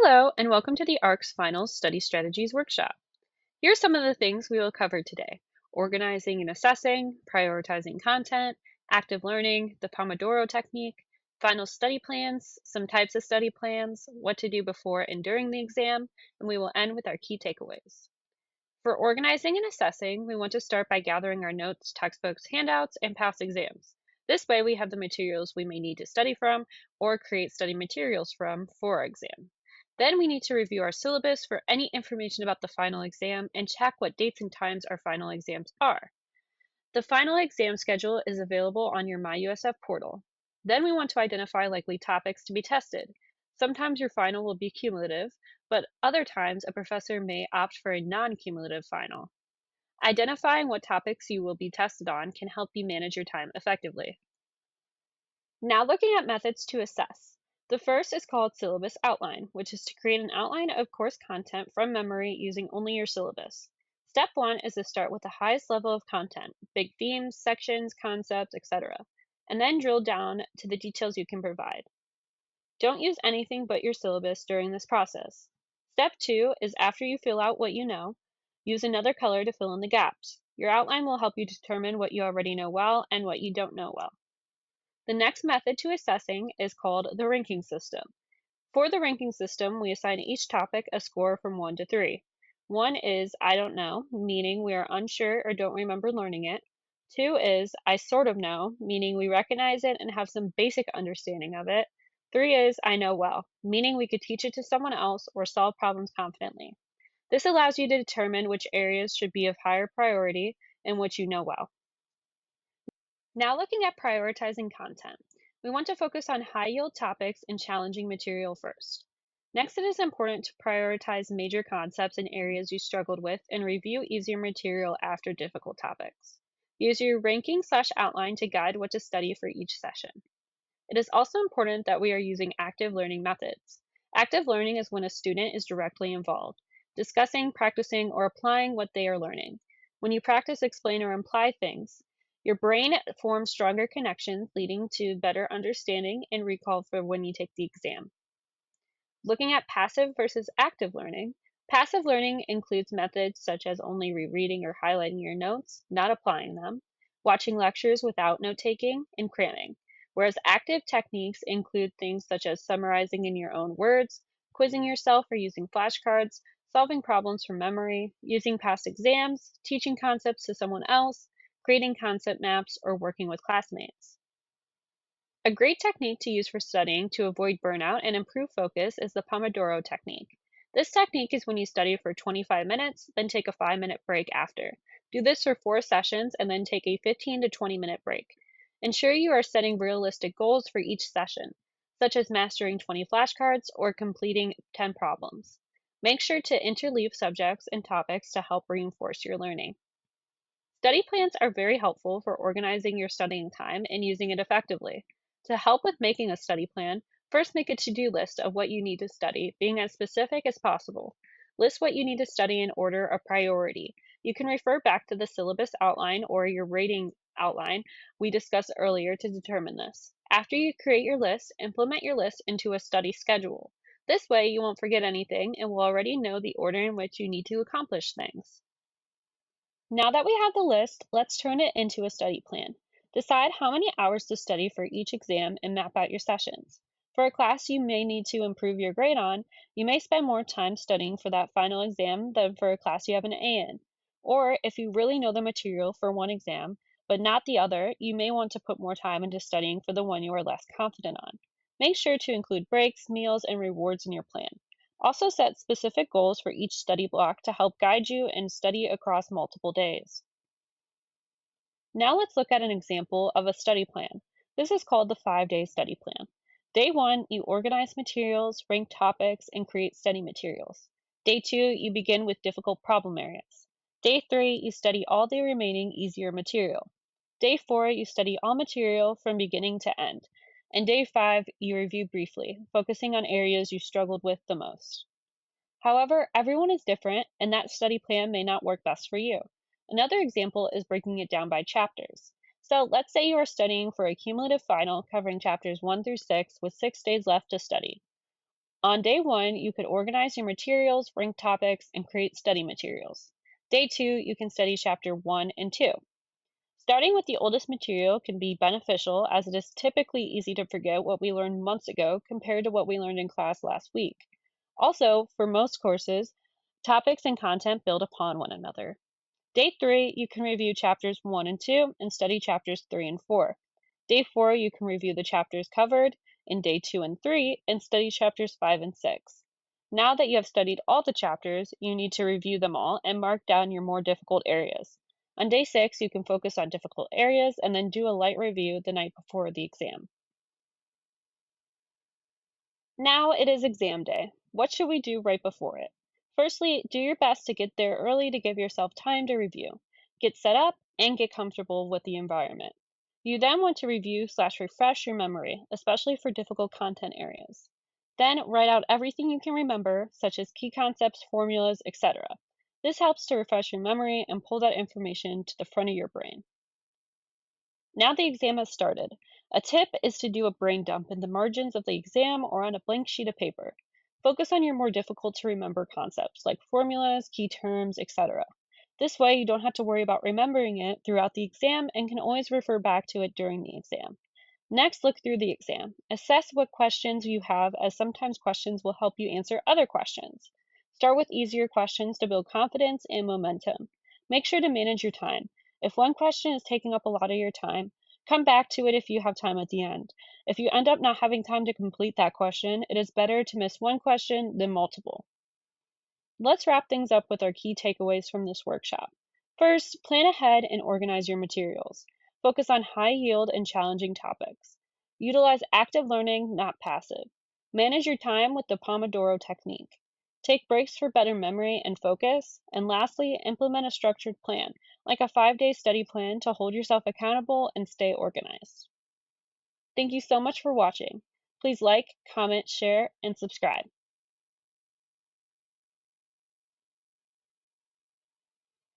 Hello, and welcome to the ARCS Finals Study Strategies Workshop. Here are some of the things we will cover today: organizing and assessing, prioritizing content, active learning, the Pomodoro technique, final study plans, some types of study plans, what to do before and during the exam, and we will end with our key takeaways. For organizing and assessing, we want to start by gathering our notes, textbooks, handouts, and past exams. This way, we have the materials we may need to study from or create study materials from for our exam. Then we need to review our syllabus for any information about the final exam and check what dates and times our final exams are. The final exam schedule is available on your MyUSF portal. Then we want to identify likely topics to be tested. Sometimes your final will be cumulative, but other times a professor may opt for a non-cumulative final. Identifying what topics you will be tested on can help you manage your time effectively. Now looking at methods to assess. The first is called syllabus outline, which is to create an outline of course content from memory using only your syllabus. Step one is to start with the highest level of content, big themes, sections, concepts, etc., and then drill down to the details you can provide. Don't use anything but your syllabus during this process. Step two is after you fill out what you know, use another color to fill in the gaps. Your outline will help you determine what you already know well and what you don't know well. The next method to assessing is called the ranking system. For the ranking system, we assign each topic a score from 1 to 3. 1 is I don't know, meaning we are unsure or don't remember learning it. 2 is I sort of know, meaning we recognize it and have some basic understanding of it. 3 is I know well, meaning we could teach it to someone else or solve problems confidently. This allows you to determine which areas should be of higher priority and which you know well. Now looking at prioritizing content, we want to focus on high-yield topics and challenging material first. Next, it is important to prioritize major concepts and areas you struggled with and review easier material after difficult topics. Use your ranking/outline to guide what to study for each session. It is also important that we are using active learning methods. Active learning is when a student is directly involved, discussing, practicing, or applying what they are learning. When you practice, explain, or imply things, your brain forms stronger connections, leading to better understanding and recall for when you take the exam. Looking at passive versus active learning, passive learning includes methods such as only rereading or highlighting your notes, not applying them, watching lectures without note taking, and cramming. Whereas active techniques include things such as summarizing in your own words, quizzing yourself or using flashcards, solving problems from memory, using past exams, teaching concepts to someone else, creating concept maps, or working with classmates. A great technique to use for studying to avoid burnout and improve focus is the Pomodoro technique. This technique is when you study for 25 minutes, then take a 5-minute break after. Do this for 4 sessions and then take a 15 to 20-minute break. Ensure you are setting realistic goals for each session, such as mastering 20 flashcards or completing 10 problems. Make sure to interleave subjects and topics to help reinforce your learning. Study plans are very helpful for organizing your studying time and using it effectively. To help with making a study plan, first make a to-do list of what you need to study, being as specific as possible. List what you need to study in order of priority. You can refer back to the syllabus outline or your rating outline we discussed earlier to determine this. After you create your list, implement your list into a study schedule. This way, you won't forget anything and will already know the order in which you need to accomplish things. Now that we have the list, let's turn it into a study plan. Decide how many hours to study for each exam and map out your sessions. For a class you may need to improve your grade on, you may spend more time studying for that final exam than for a class you have an A in. Or if you really know the material for one exam, but not the other, you may want to put more time into studying for the one you are less confident on. Make sure to include breaks, meals, and rewards in your plan. Also set specific goals for each study block to help guide you and study across multiple days. Now let's look at an example of a study plan. This is called the 5-day study plan. Day 1, you organize materials, rank topics, and create study materials. Day 2, you begin with difficult problem areas. Day 3, you study all the remaining easier material. Day 4, you study all material from beginning to end. And day 5, you review briefly, focusing on areas you struggled with the most. However, everyone is different, and that study plan may not work best for you. Another example is breaking it down by chapters. So let's say you are studying for a cumulative final covering chapters 1 through 6 with 6 days left to study. On day 1, you could organize your materials, rank topics, and create study materials. Day 2, you can study chapter 1 and 2. Starting with the oldest material can be beneficial as it is typically easy to forget what we learned months ago compared to what we learned in class last week. Also, for most courses, topics and content build upon one another. Day 3, you can review chapters 1 and 2 and study chapters 3 and 4. Day 4, you can review the chapters covered in day 2 and 3 and study chapters 5 and 6. Now that you have studied all the chapters, you need to review them all and mark down your more difficult areas. On day 6, you can focus on difficult areas and then do a light review the night before the exam. Now it is exam day. What should we do right before it? Firstly, do your best to get there early to give yourself time to review. Get set up and get comfortable with the environment. You then want to review/refresh your memory, especially for difficult content areas. Then write out everything you can remember, such as key concepts, formulas, etc. This helps to refresh your memory and pull that information to the front of your brain. Now the exam has started. A tip is to do a brain dump in the margins of the exam or on a blank sheet of paper. Focus on your more difficult to remember concepts like formulas, key terms, etc. This way you don't have to worry about remembering it throughout the exam and can always refer back to it during the exam. Next, look through the exam. Assess what questions you have, as sometimes questions will help you answer other questions. Start with easier questions to build confidence and momentum. Make sure to manage your time. If one question is taking up a lot of your time, come back to it if you have time at the end. If you end up not having time to complete that question, it is better to miss one question than multiple. Let's wrap things up with our key takeaways from this workshop. First, plan ahead and organize your materials. Focus on high yield and challenging topics. Utilize active learning, not passive. Manage your time with the Pomodoro technique. Take breaks for better memory and focus. And lastly, implement a structured plan, like a 5-day study plan to hold yourself accountable and stay organized. Thank you so much for watching. Please like, comment, share, and subscribe.